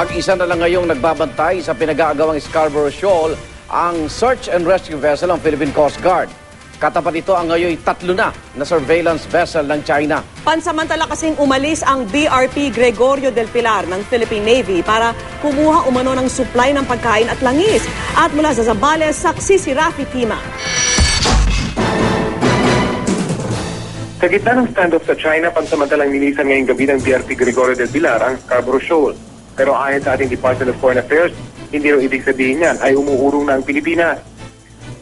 Mag-isa na lang ngayong nagbabantay sa pinag-aagawang Scarborough Shoal ang search and rescue vessel ng Philippine Coast Guard. Katapat ito ang ngayon 3 na surveillance vessel ng China. Pansamantala kasing umalis ang BRP Gregorio del Pilar ng Philippine Navy para kumuha umano ng supply ng pagkain at langis. At mula sa Zambales, saksi si Rafi Tima. Sa gitna ng standoff sa China, pansamantalang nilisan ngayong gabi ng BRP Gregorio del Pilar ang Scarborough Shoal. Pero ayon sa ating Department of Foreign Affairs, hindi raw ibig sabihin yan ay umuurong na ang Pilipinas.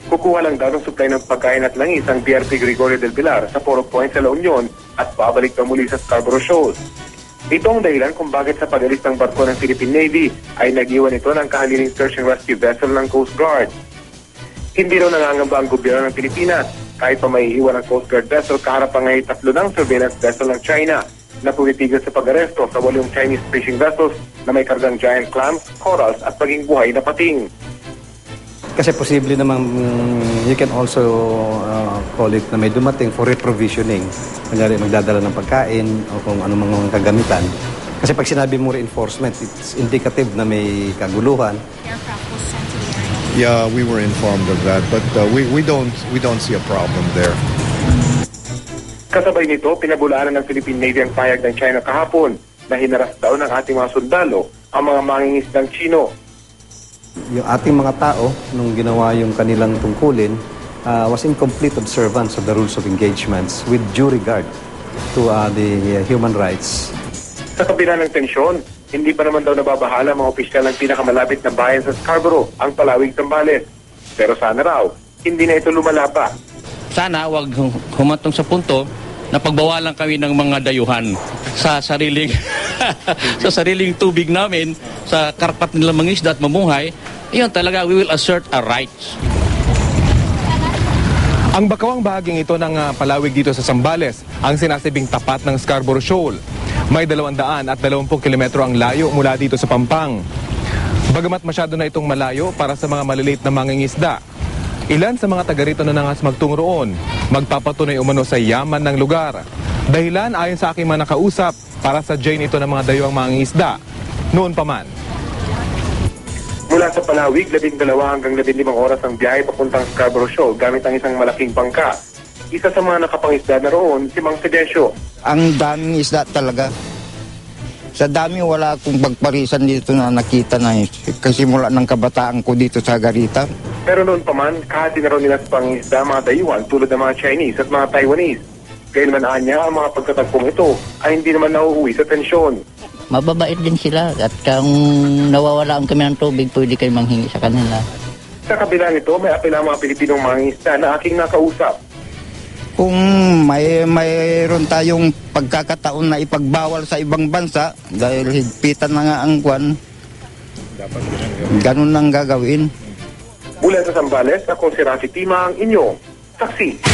Kukuha lang daw ng supply ng pagkain at langis ang BRP Gregorio del Pilar sa Poro Point sa La Union at babalik pa muli sa Scarborough Shoal. Ito ang dahilan kung bakit sa pag-alis ng barko ng Philippine Navy ay nag-iwan ito ng kahaliling search and rescue vessel ng Coast Guard. Hindi raw nangangamba ang gobyerno ng Pilipinas kahit pa may iwan ang Coast Guard vessel kaharap pa ngayon 3 ng surveillance vessel ng China na pumitigil sa pag-aresto sa 8 Chinese fishing vessels na may kargang giant clams, corals at paging buhay na pating. Kasi posible naman you can also call it na may dumating for reprovisioning. Kunyari magdadala ng pagkain o kung ano mga kagamitan. Kasi pag sinabi mo reinforcement, it's indicative na may kaguluhan. Yeah, we were informed of that, but we don't see a problem there. Kasabay nito, pinabulaanan ng Philippine Navy ang payag ng China kahapon na hinaras daw ng ating mga sundalo ang mga mangingisdang Chino. Yung ating mga tao, nung ginawa yung kanilang tungkulin, was in complete observance of the rules of engagements with due regard to the human rights. Sa kabila ng tensyon, hindi pa naman daw nababahala mga opisyal ng pinakamalapit na bayan sa Scarborough, ang Palawig, Zambales. Pero sana raw, hindi na ito lumala pa. Sana wag humantong sa punto na pagbawalan kami ng mga dayuhan sa sariling sa sariling tubig namin, sa karpat nilang mangisda at mamuhay. Iyon talaga, we will assert our rights. Ang bakawang bahaging ito ng Palawig dito sa Zambales, ang sinasabing tapat ng Scarborough Shoal. May 220 kilometro ang layo mula dito sa Pampang. Bagamat masyado na itong malayo para sa mga maliliit na mangingisda, ilan sa mga taga rito na nangas magtungo roon, magpapatunay umano sa yaman ng lugar. Dahilan ayon sa aking mga nakausap, para sa Jane ito ng mga dayuang mangingisda. Noon pa man. Mula sa Palawig, 12 hanggang 15 oras ang biyahe papuntang Scarborough Shoal gamit ang isang malaking bangka. Isa sa mga nakapangisda na roon, si Mang Fidencio. Ang daming isda talaga. Sa dami wala akong pagparisan dito na nakita na kasi mula ng kabataan ko dito sa Garita. Pero noon pa man, kahati na raw nila sa pangisda mga dayuhan tulad ng mga Chinese at mga Taiwanese. Kailanman niya ang mga pagkatagpong ito ay hindi naman nauuwi sa tensyon. Mababait din sila at kung nawawalaan kami ng tubig, pwede kayo manghingi sa kanila. Sa kabila nito, may apela mga Pilipinong mangingisda na aking nakausap. Kung mayroon tayong pagkakataon na ipagbawal sa ibang bansa dahil higpitan na nga ang kwan, ganun lang gagawin. Mula sa Zambales, ako si Rafi Tima, ang inyong saksi.